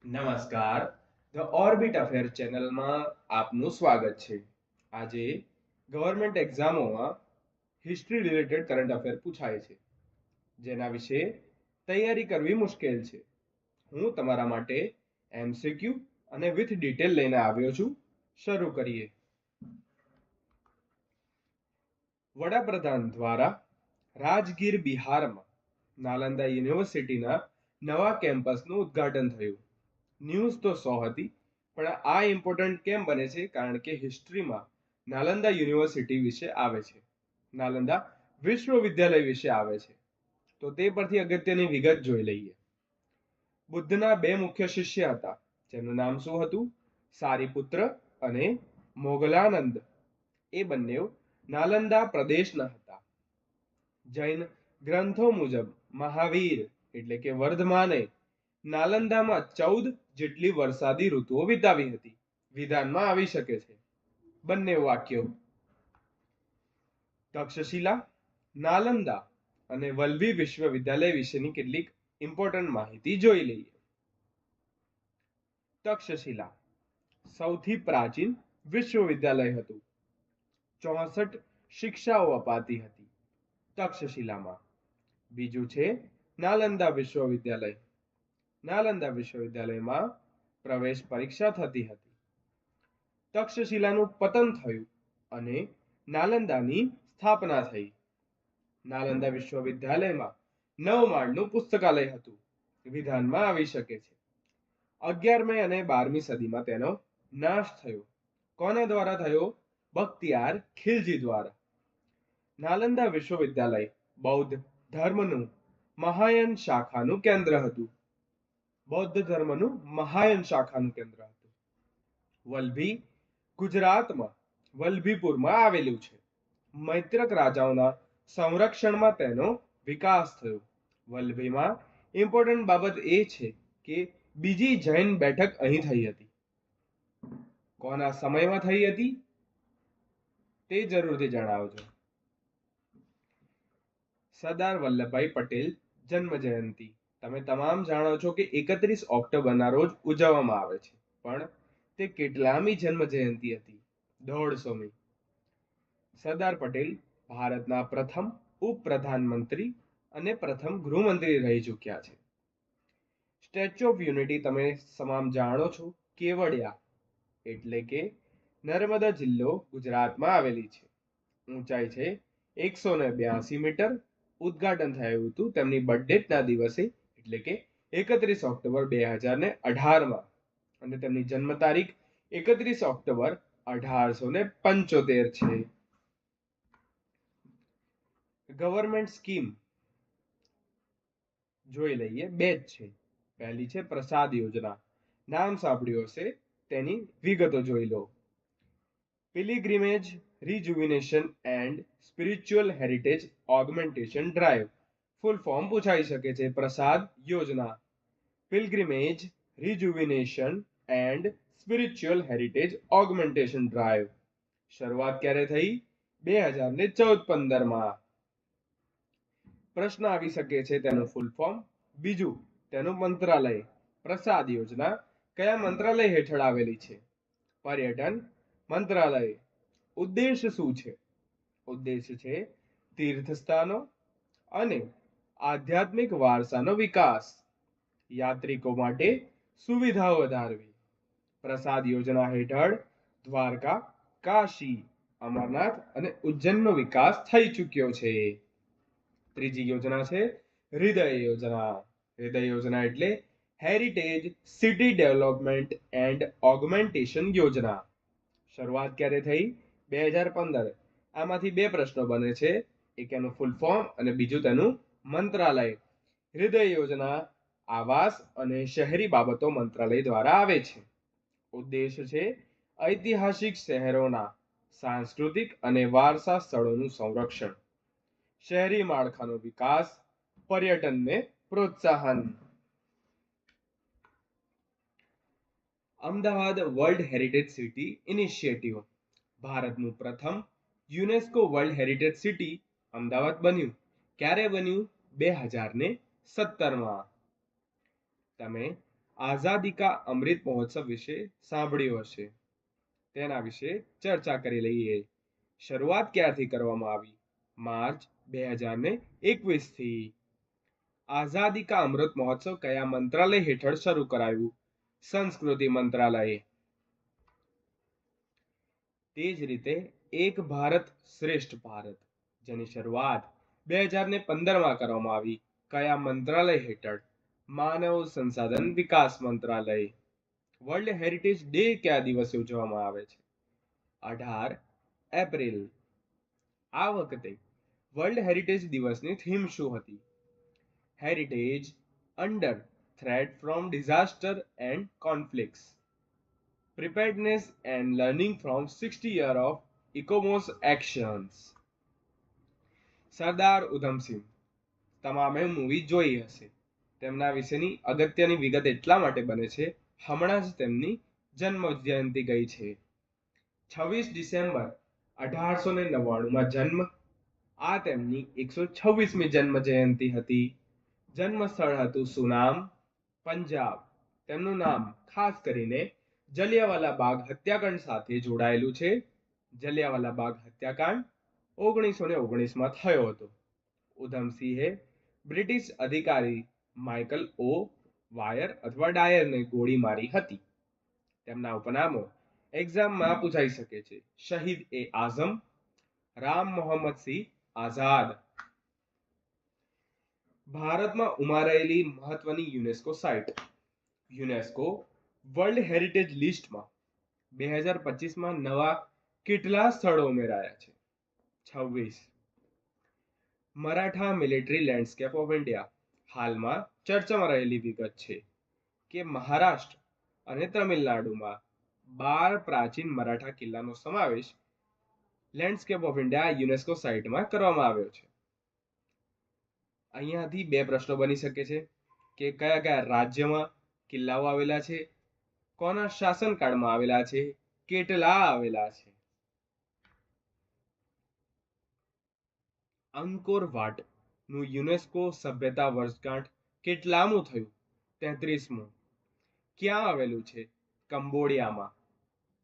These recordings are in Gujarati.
નમસ્કાર. ધ ઓર્બિટ અફેર ચેનલમાં આપનું સ્વાગત છે. આજે ગવર્મેન્ટ એક્ઝામોમાં હિસ્ટ્રી રિલેટેડ કરંટ અફેર પૂછાય છે, જેના વિશે તૈયારી કરવી મુશ્કેલ છે. હું તમારા માટે એમસીક્યુ અને વિથ ડિટેલ લઈને આવ્યો છું. શરૂ કરીએ. વડાપ્રધાન દ્વારા રાજગીર બિહારમાં નાલંદા યુનિવર્સિટીના નવા કેમ્પસનું ઉદ્ઘાટન થયું. ન્યૂઝ તો 100 હતી, પણ આ ઇમ્પોર્ટન્ટ કેમ બને છે? કારણ કે હિસ્ટ્રીમાં નાલંદા યુનિવર્સિટી વિશે આવે છે, નાલંદા વિશ્વવિદ્યાલય વિશે આવે છે. તો તે પરથી અગત્યની વિગત જોઈ લઈએ. બુદ્ધના બે મુખ્ય શિષ્ય હતા, જેનું નામ શું હતું? સારીપુત્ર અને મોગલાનંદ. એ બંને નાલંદા પ્રદેશના હતા. જૈન ગ્રંથો મુજબ મહાવીર એટલે કે વર્ધમાને નાલંદામાં 14 જેટલી વરસાદી ઋતુઓ વિતાવી હતી. વિધાનમાં આવી શકે છે. બંને વાક્યો. તક્ષશિલા, નાલંદા અને વલ્લભી વિશ્વવિદ્યાલય વિશેની કેટલીક ઇમ્પોર્ટન્ટ માહિતી જોઈ લઈએ. તક્ષશિલા સૌથી પ્રાચીન વિશ્વવિદ્યાલય હતું. 64 શિક્ષાઓ અપાતી હતી તક્ષશિલામાં. બીજું છે નાલંદા વિશ્વવિદ્યાલય. નાલંદા વિશ્વવિદ્યાલયમાં પ્રવેશ પરીક્ષા થતી હતી. તક્ષશિલાનું પતન થયું અને નાલંદાની સ્થાપના થઈ. નાલંદા વિશ્વવિદ્યાલયમાં 9 માળનું પુસ્તકાલય હતું. વિધાનમાં આવી શકે છે. 11મી અને 12મી સદીમાં તેનો નાશ થયો. કોના દ્વારા થયો? બખ્તિયાર ખિલજી દ્વારા. નાલંદા વિશ્વવિદ્યાલય બૌદ્ધ ધર્મનું મહાયાન શાખાનું કેન્દ્ર હતું. બૌદ્ધ ધર્મનું મહાયાન શાખાનું કેન્દ્ર હતું. વલ્લભી ગુજરાતમાં વલ્લભીપુરમાં આવેલું છે. મૈત્રક રાજાઓના સંરક્ષણમાં તેનો વિકાસ થયો. વલ્લભીમાં ઇમ્પોર્ટન્ટ બાબત એ છે કે બીજી જૈન બેઠક અહીં થઈ હતી. કોના સમયમાં થઈ હતી તે જરૂરથી જણાવજો. સરદાર વલ્લભભાઈ પટેલ જન્મ જયંતિ તમે તમામ જાણો છો કે 31 ઓક્ટોબરના રોજ ઉજવવામાં આવે છે, પણ તે કેટલામી જન્મ જયંતિ હતી? 150મી. સરદાર પટેલ ભારતના પ્રથમ ઉપપ્રધાનમંત્રી અને પ્રથમ ગૃહમંત્રી રહી ચૂક્યા છે. સ્ટેચ્યુ ઓફ યુનિટી તમે તમામ જાણો છો, કેવડિયા એટલે કે નર્મદા જિલ્લો ગુજરાતમાં આવેલી છે. ઊંચાઈ છે 182 મીટર. ઉદ્ઘાટન થયું હતું તેમની બર્થડેટના દિવસે એટલે કે 31 ઓક્ટોબર 2018માં, અને તેમની જન્મ તારીખ 31 ઓક્ટોબર 1875 છે. ગવર્મેન્ટ સ્કીમ જોઈ લઈએ. બે જ છે. પહેલી છે પ્રસાદ યોજના. નામ સાંભળ્યું હશે, તેની વિગતો જોઈ લો. Pilgrimage rejuvenation and spiritual heritage augmentation drive. Full form પૂછાઈ શકે છે. પ્રસાદ યોજના, pilgrimage rejuvenation and spiritual heritage augmentation drive. શરૂઆત ક્યારે થઈ? 2014-15માં. પ્રશ્ન આવી શકે છે તેનું ફૂલ ફોર્મ. બીજું, તેનું મંત્રાલય. પ્રસાદ યોજના કયા મંત્રાલય હેઠળ આવેલી છે? પર્યટન મંત્રાલય. ઉદ્દેશ શું છે? ઉદ્દેશ છે તીર્થસ્થાનો અને આધ્યાત્મિક વારસાનો વિકાસ, યાત્રિકો માટે સુવિધાઓ વધારવી. પ્રસાદ યોજના હેઠળ દ્વારકા, કાશી, અમરનાથ અને ઉજ્જૈનનો વિકાસ થઈ ચૂક્યો છે. ત્રીજી યોજના છે હૃદય યોજના. હૃદય યોજના એટલે heritage city development and augmentation યોજના. શરૂઆત ક્યારે થઈ? 2015. આમાંથી બે પ્રશ્નો બને છે, એક એનું ફૂલ ફોર્મ અને બીજું તેનું મંત્રાલય. હૃદય યોજના આવાસ અને શહેરી બાબતો મંત્રાલય દ્વારા આવે છે. ઉદ્દેશ છે ઐતિહાસિક શહેરોના સાંસ્કૃતિક અને વારસા સ્થળોનું સંરક્ષણ, શહેરી માળખાનો વિકાસ, પર્યટનને પ્રોત્સાહન. Ahmedabad world heritage city initiative. ભારતનું પ્રથમ UNESCO world heritage city Ahmedabad બન્યું. ક્યારે બન્યું? 2017માં. તમે આઝાદી કા અમૃત મહોત્સવ વિશે સાંભળ્યું હશે, તેના વિશે ચર્ચા કરી લઈએ. શરૂઆત ક્યારથી કરવામાં આવી? માર્ચ 2021 થી. આઝાદી કા અમૃત મહોત્સવ કયા મંત્રાલય હેઠળ શરૂ કરાયું? સંસ્કૃતિ મંત્રાલય. તે જ રીતે એક ભારત શ્રેષ્ઠ ભારત, જેની શરૂઆત 2015માં કરવામાં આવી, કયા મંત્રાલય હેઠળ? માનવ સંસાધન વિકાસ મંત્રાલય. વર્લ્ડ હેરિટેજ ડે કયા દિવસે ઉજવવામાં આવે છે? 18 એપ્રિલ. આ વખતે વર્લ્ડ હેરિટેજ દિવસની થીમ શું હતી? Heritage under threat from disaster and conflicts, preparedness and learning from 60 years of ICOMOS actions. સરદાર ઉધમસિંહ, તમામે મૂવી જોઈ હશે. તેમના વિશેની અગત્યની વિગત એટલા માટે બને છે, હમણાં જ તેમની જન્મ જયંતિ ગઈ છે. 26 ડિસેમ્બર 1899માં જન્મ. આ તેમની 126મી જન્મ જયંતિ હતી. જન્મ સ્થળ હતું સુનામ, પંજાબ. તેમનું નામ ખાસ કરીને જલિયાવાલા બાગ હત્યાકાંડ સાથે જોડાયેલું છે. જલિયાવાલા બાગ હત્યાકાંડ 1919માં થયો હતો. ઉધમસિંહે બ્રિટિશ અધિકારી માઇકલ ઓ વાયર અથવા ડાયરને ગોળી મારી હતી. તેમના ઉપનામો એક્ઝામમાં પૂછાઈ શકે છે. શહીદ એ આઝમ, રામ મોહમ્મદ સિંહ આઝાદ. ભારતમાં ઉમારાયેલી મહત્વની UNESCO site. UNESCO world heritage લિસ્ટમાં 2025માં નવા કેટલા સ્થળો ઉમેરાયા છે? 26. Maratha military landscape of India. હાલમાં ચર્ચામાં રહેલી વિગત છે કે મહારાષ્ટ્ર અને તમિલનાડુમાં 12 પ્રાચીન મરાઠા કિલ્લાનો સમાવેશ લેન્ડસ્કેપ ઓફ ઇન્ડિયા યુનેસ્કો સાઇટમાં કરવામાં આવ્યો છે. અહીંયાથી બે પ્રશ્નો બની શકે છે કે કયા કયા રાજ્યમાં કિલ્લાઓ આવેલા છે, કોના શાસનકાળમાં આવેલા છે, કેટલા આવેલા છે. અંકોર વાટ નું યુનેસ્કો સભ્યતા વર્ષગાંઠ કેટલામું થયું? 33મું. ક્યાં આવેલું છે? કંબોડિયામાં.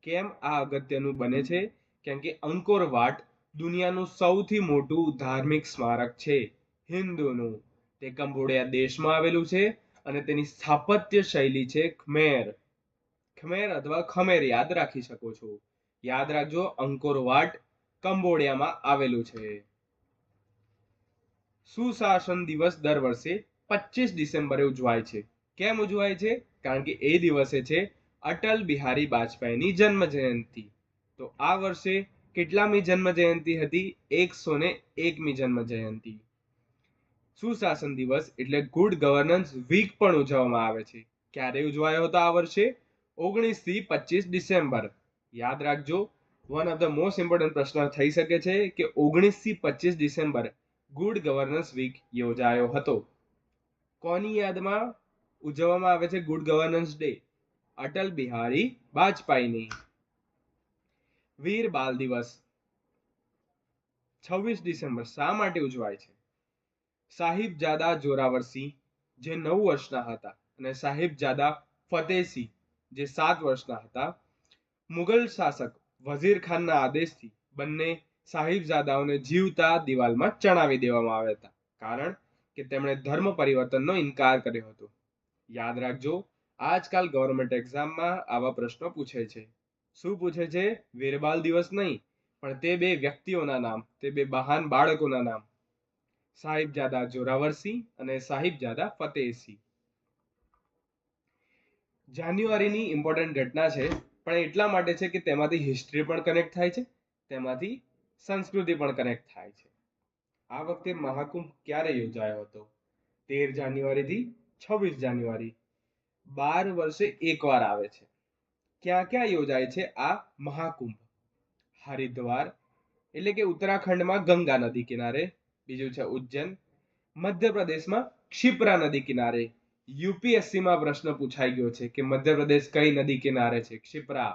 કેમ આ અગત્યનું બને છે? કેમ કે અંકોર વાટ દુનિયાનું સૌથી મોટું ધાર્મિક સ્મારક છે હિન્દુનું. તે કંબોડિયા દેશમાં આવેલું છે અને તેની સ્થાપત્ય શૈલી છે ખમેર. ખમેર અથવા ખમેર યાદ રાખી શકો છો. યાદ રાખજો, અંકોર વાટ કંબોડિયામાં આવેલું છે. સુશાસન દિવસ દર વર્ષે 25 ડિસેમ્બરે ઉજવાય છે. કેમ ઉજવાય છે? કારણ કે એ દિવસે છે અટલ બિહારી વાજપેયીની જન્મ જયંતિ. તો આ વર્ષે કેટલામી જન્મ જયંતિ હતી? 101મી જન્મ જયંતિ. સુશાસન દિવસ એટલે ગુડ ગવર્નન્સ વીક પણ ઉજવવામાં આવે છે. ક્યારે ઉજવાયો હતો આ વર્ષે? 19 થી 25 ડિસેમ્બર. યાદ રાખજો, one of the most important પ્રશ્ન થઈ શકે છે કે 19 થી 25 ડિસેમ્બર ગુડ ગવર્નન્સ વીક યોજાયો હતો. કોની યાદમાં ઉજવવામાં આવે છે good governance day? Atal Bihari વાજપેયીની. વીર બાલ દિવસ 26 ડિસેમ્બર શા માટે ઉજવાય છે? સાહિબજાદા જોરાવરસિંહ જે 9 વર્ષના હતા અને સાહિબજાદા ફતેહસિંહ જે 7 વર્ષના હતા, મુગલ શાસક વઝીર ખાનના આદેશથી બંને સાહિબજાદાઓને જીવતા દિવાલમાં ચણાવી દેવામાં આવ્યા હતા, કારણ કે તેમણે ધર્મ પરિવર્તનનો ઇનકાર કર્યો હતો. યાદ રાખજો, આજકાલ ગવર્મેન્ટ એક્ઝામમાં આવા પ્રશ્નો પૂછે છે. શું પૂછે છે? વીરબાલ દિવસ નહીં, પણ તે બે વ્યક્તિઓના નામ, તે બે મહાન બાળકોના નામ, સાહિબજાદા જોરાવરસિંહ અને સાહિબજાદા ફતેહસિંહ. જાન્યુઆરીની ઇમ્પોર્ટન્ટ ઘટના છે, પણ એટલા માટે છે કે તેમાંથી હિસ્ટ્રી પણ કનેક્ટ થાય છે, તેમાંથી સંસ્કૃતિ પણ કનેક્ટ થાય છે. આ વખતે મહાકુંભ ક્યારે યોજાયો હતો? 13 જાન્યુઆરીથી 26 જાન્યુઆરી. 12 વર્ષે એકવાર આવે છે. ક્યાં ક્યાં યોજાય છે આ મહાકુંભ? હરિદ્વાર એટલે કે ઉત્તરાખંડમાં ગંગા નદી કિનારે. બીજું છે ઉજ્જૈન, મધ્યપ્રદેશમાં ક્ષિપ્રા નદી કિનારે. યુપીએસસીમાં પ્રશ્ન પૂછાઈ ગયો છે કે મધ્યપ્રદેશ કઈ નદી કિનારે છે? ક્ષિપ્રા.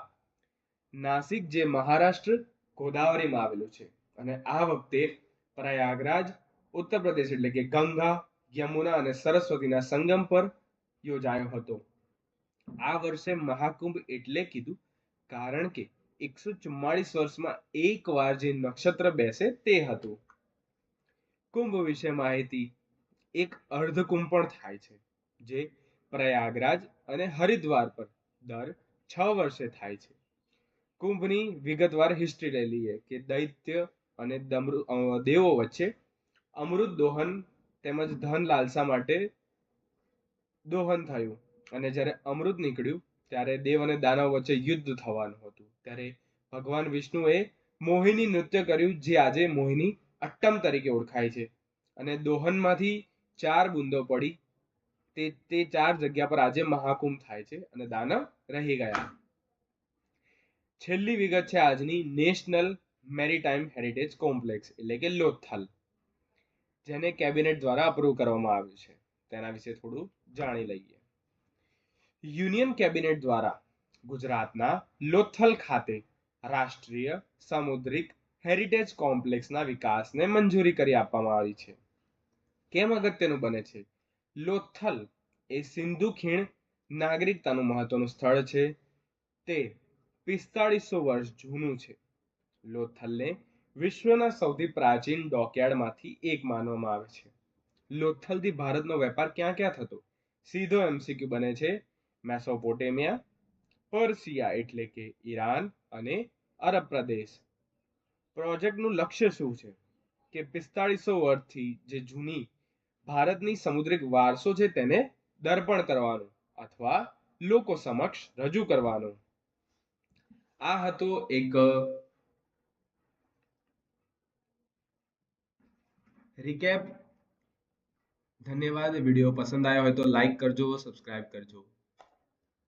નાસિક જે મહારાષ્ટ્ર ગોદાવરીમાં આવેલું છે. અને આ વખતે પ્રયાગરાજ ઉત્તર પ્રદેશ એટલે કે ગંગા, યમુના અને સરસ્વતીના સંગમ પર યોજાયો હતો. આ વર્ષે મહાકુંભ એટલે કીધું કારણ કે 144 વર્ષમાં એકવાર જે નક્ષત્ર બેસે તે હતું. કુંભ વિશે માહિતી. એક અર્ધકુંભ પણ થાય છે જે પ્રયાગરાજ અને હરિદ્વાર પર દર 6 વર્ષે થાય છે. કુંભની વિગતવાર હિસ્ટ્રી લઈ લઈએ કે દૈત્ય અને દેવો વચ્ચે અમૃત દોહન તેમજ ધન લાલસા માટે દોહન થયું અને જ્યારે અમૃત નીકળ્યું ત્યારે દેવ અને દાનવ વચ્ચે યુદ્ધ થવાનું હતું. ત્યારે ભગવાન વિષ્ણુએ મોહિની નૃત્ય કર્યું જે આજે મોહિની અટ્ટમ તરીકે ઓળખાય છે. અને દોહનમાંથી 4 બુંદો પડી તે 4 જગ્યા પર આજે મહાકુંભ થાય છે અને દાનવ રહી ગયા. છેલ્લી વિગત છે આજની નેશનલ મેરીટાઈમ હેરિટેજ કોમ્પ્લેક્સ એટલે કે લોથલ, જેને કેબિનેટ દ્વારા અપ્રૂવ કરવામાં આવ્યું છે. તેના વિશે થોડું જાણી લઈએ. યુનિયન કેબિનેટ દ્વારા ગુજરાતના લોથલ ખાતે રાષ્ટ્રીય સામુદ્રિક હેરિટેજ કોમ્પ્લેક્સના વિકાસને મંજૂરી કરી આપવામાં આવી છે. કેમ અગત્યનું બને છે? લોથલ એ સિંધુ ખીણ નાગરિકતાનું મહત્વનું સ્થળ છે. તે 4500 વર્ષ જૂનું છે. લોથલને વિશ્વના સૌથી પ્રાચીન ડોકયાર્ડમાંથી એક માનવામાં આવે છે. લોથલથી ભારતનો વેપાર ક્યાં ક્યાં થતો? સીધો એમસીક્યુ બને છે. મેસોપોટેમિયા, પર્સિયા એટલે કે ઈરાન અને અરબ પ્રદેશ. પ્રોજેક્ટનું લક્ષ્ય શું છે કે 4500 વર્ષથી જે જૂની ભારતની સમુદ્રિક વારસો છે તેને દર્પણ કરવાનું અથવા લોકો સમક્ષ રજૂ કરવાનું. આ હતો એક રિકેપ. ધન્યવાદ. વિડીયો પસંદ આવ્યો હોય તો લાઈક કરજો, સબસ્ક્રાઇબ કરજો.